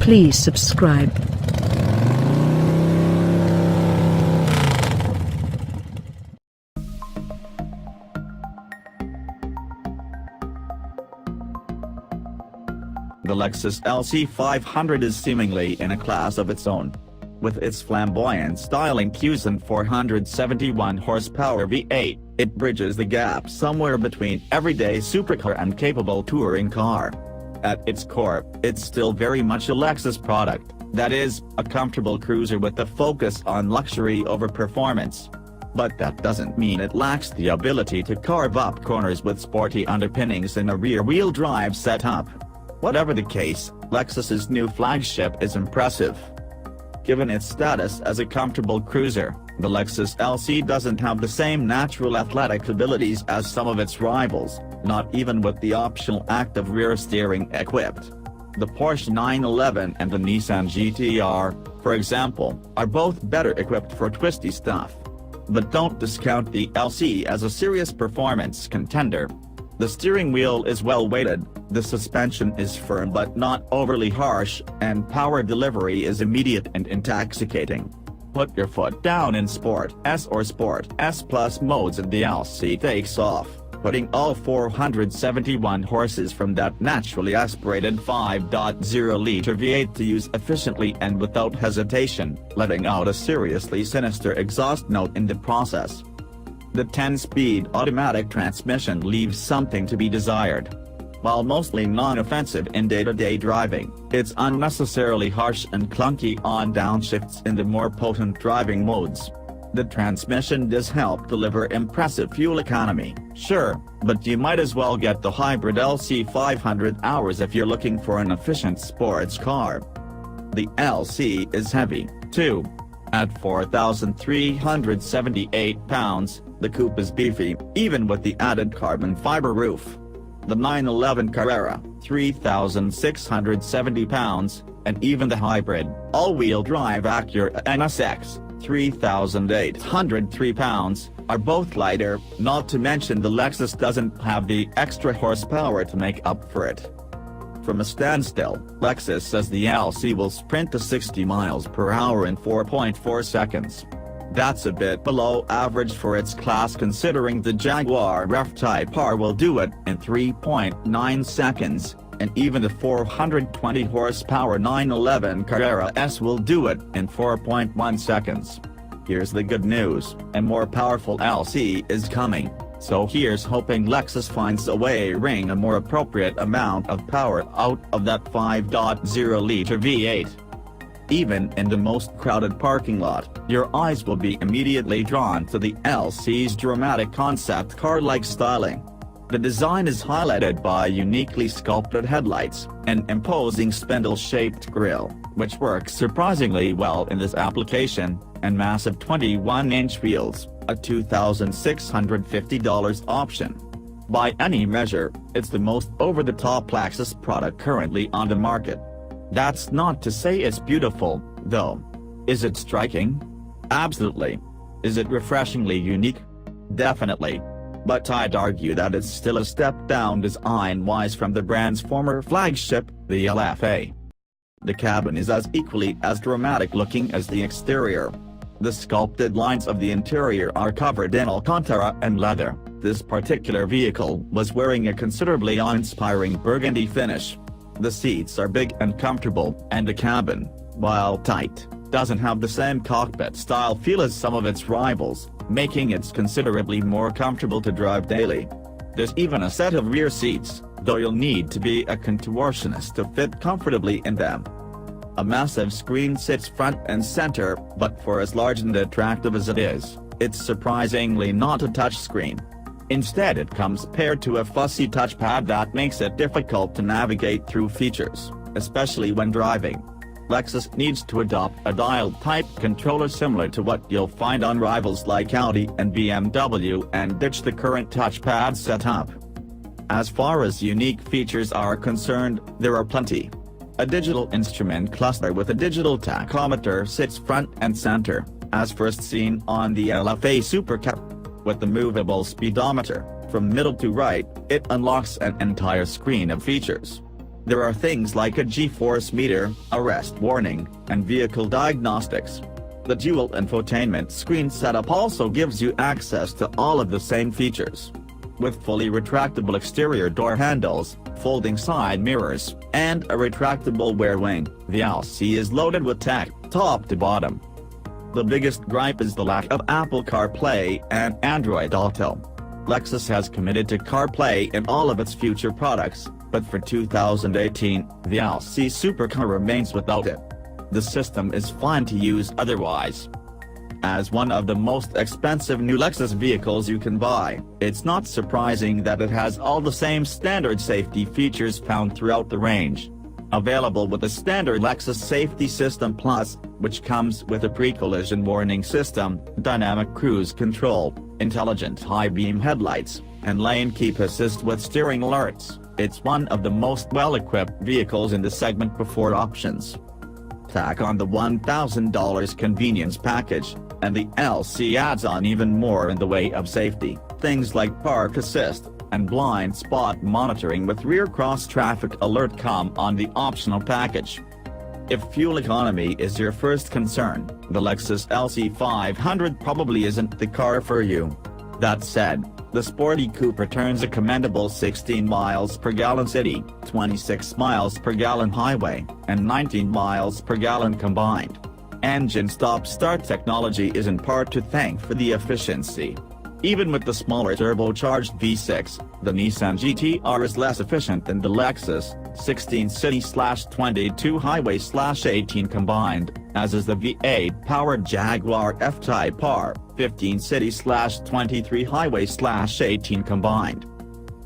Please subscribe. The Lexus LC500 is seemingly in a class of its own. With its flamboyant styling cues and 471 horsepower V8, it bridges the gap somewhere between everyday supercar and capable touring car. At its core, it's still very much a Lexus product, that is, a comfortable cruiser with a focus on luxury over performance. But that doesn't mean it lacks the ability to carve up corners with sporty underpinnings and a rear-wheel drive setup. Whatever the case, Lexus's new flagship is impressive. Given its status as a comfortable cruiser, the Lexus LC doesn't have the same natural athletic abilities as some of its rivals, not even with the optional active rear steering equipped. The Porsche 911 and the Nissan GT-R, for example, are both better equipped for twisty stuff. But don't discount the LC as a serious performance contender. The steering wheel is well weighted, the suspension is firm but not overly harsh, and power delivery is immediate and intoxicating. Put your foot down in Sport S or Sport S Plus modes and the LC takes off, putting all 471 horses from that naturally aspirated 5.0-liter V8 to use efficiently and without hesitation, letting out a seriously sinister exhaust note in the process. The 10-speed automatic transmission leaves something to be desired. While mostly non-offensive in day-to-day driving, it's unnecessarily harsh and clunky on downshifts in the more potent driving modes. The transmission does help deliver impressive fuel economy, sure, but you might as well get the hybrid LC500 hours if you're looking for an efficient sports car. The LC is heavy, too. At 4,378 pounds, the coupe is beefy, even with the added carbon fiber roof. The 911 Carrera, 3,670 pounds, and even the hybrid, all-wheel drive Acura NSX, 3,803 pounds, are both lighter, not to mention the Lexus doesn't have the extra horsepower to make up for it. From a standstill, Lexus says the LC will sprint to 60 miles per hour in 4.4 seconds. That's a bit below average for its class considering the Jaguar F-Type R will do it in 3.9 seconds, and even the 420 horsepower 911 Carrera S will do it in 4.1 seconds. Here's the good news, a more powerful LC is coming, so here's hoping Lexus finds a way to wring a more appropriate amount of power out of that 5.0-liter V8. Even in the most crowded parking lot, your eyes will be immediately drawn to the LC's dramatic concept car-like styling. The design is highlighted by uniquely sculpted headlights, an imposing spindle-shaped grille, which works surprisingly well in this application, and massive 21-inch wheels, a $2,650 option. By any measure, it's the most over-the-top Lexus product currently on the market. That's not to say it's beautiful, though. Is it striking? Absolutely. Is it refreshingly unique? Definitely. But I'd argue that it's still a step down design-wise from the brand's former flagship, the LFA. The cabin is as equally as dramatic looking as the exterior. The sculpted lines of the interior are covered in Alcantara and leather. This particular vehicle was wearing a considerably awe-inspiring burgundy finish. The seats are big and comfortable, and the cabin, while tight, doesn't have the same cockpit-style feel as some of its rivals, making it considerably more comfortable to drive daily. There's even a set of rear seats, though you'll need to be a contortionist to fit comfortably in them. A massive screen sits front and center, but for as large and attractive as it is, it's surprisingly not a touchscreen. Instead it comes paired to a fussy touchpad that makes it difficult to navigate through features, especially when driving. Lexus needs to adopt a dial-type controller similar to what you'll find on rivals like Audi and BMW and ditch the current touchpad setup. As far as unique features are concerned, there are plenty. A digital instrument cluster with a digital tachometer sits front and center, as first seen on the LFA Supercar. With the movable speedometer, from middle to right, it unlocks an entire screen of features. There are things like a G-force meter, arrest warning, and vehicle diagnostics. The dual infotainment screen setup also gives you access to all of the same features. With fully retractable exterior door handles, folding side mirrors, and a retractable rear wing, the LC is loaded with tech, top to bottom. The biggest gripe is the lack of Apple CarPlay and Android Auto. Lexus has committed to CarPlay in all of its future products, but for 2018, the LC supercar remains without it. The system is fine to use otherwise. As one of the most expensive new Lexus vehicles you can buy, it's not surprising that it has all the same standard safety features found throughout the range. Available with the standard Lexus Safety System Plus, which comes with a pre-collision warning system, dynamic cruise control, intelligent high-beam headlights, and lane keep assist with steering alerts, it's one of the most well-equipped vehicles in the segment before options. Tack on the $1,000 convenience package, and the LC adds on even more in the way of safety, things like park assist, and blind spot monitoring with rear cross-traffic alert come on the optional package. If fuel economy is your first concern, the Lexus LC500 probably isn't the car for you. That said, the sporty coupe returns a commendable 16 miles per gallon city, 26 miles per gallon highway, and 19 miles per gallon combined. Engine stop-start technology is in part to thank for the efficiency. Even with the smaller turbocharged V6, the Nissan GT-R is less efficient than the Lexus 16 city/22 highway/18 combined, as is the V8-powered Jaguar F-Type R 15 city/23 highway/18 combined.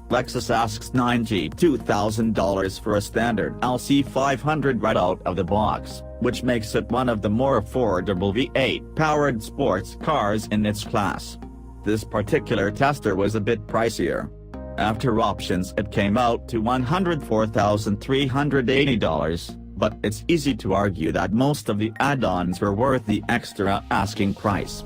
Lexus asks $92,000 for a standard LC500 right out of the box, which makes it one of the more affordable V8-powered sports cars in its class. This particular tester was a bit pricier. After options it came out to $104,380, but it's easy to argue that most of the add-ons were worth the extra asking price.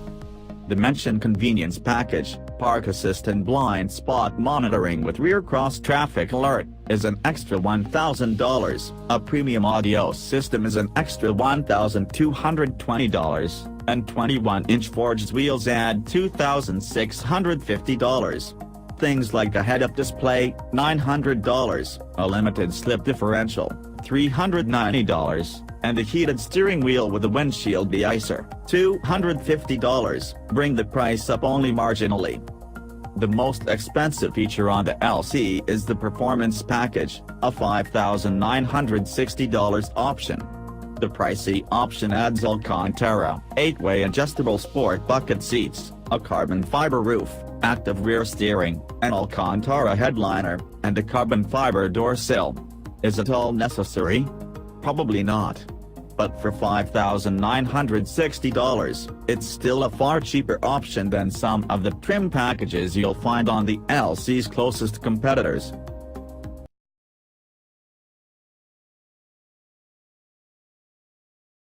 The mentioned convenience package, park assist and blind spot monitoring with rear cross-traffic alert, is an extra $1,000, a premium audio system is an extra $1,220, and 21-inch forged wheels add $2,650. Things like a head-up display, $900, a limited slip differential, $390, and a heated steering wheel with a windshield de-icer, $250, bring the price up only marginally. The most expensive feature on the LC is the Performance Package, a $5,960 option. The pricey option adds Alcantara, 8-way adjustable sport bucket seats, a carbon fiber roof, active rear steering, an Alcantara headliner, and a carbon fiber door sill. Is it all necessary? Probably not. But for $5,960, it's still a far cheaper option than some of the trim packages you'll find on the LC's closest competitors.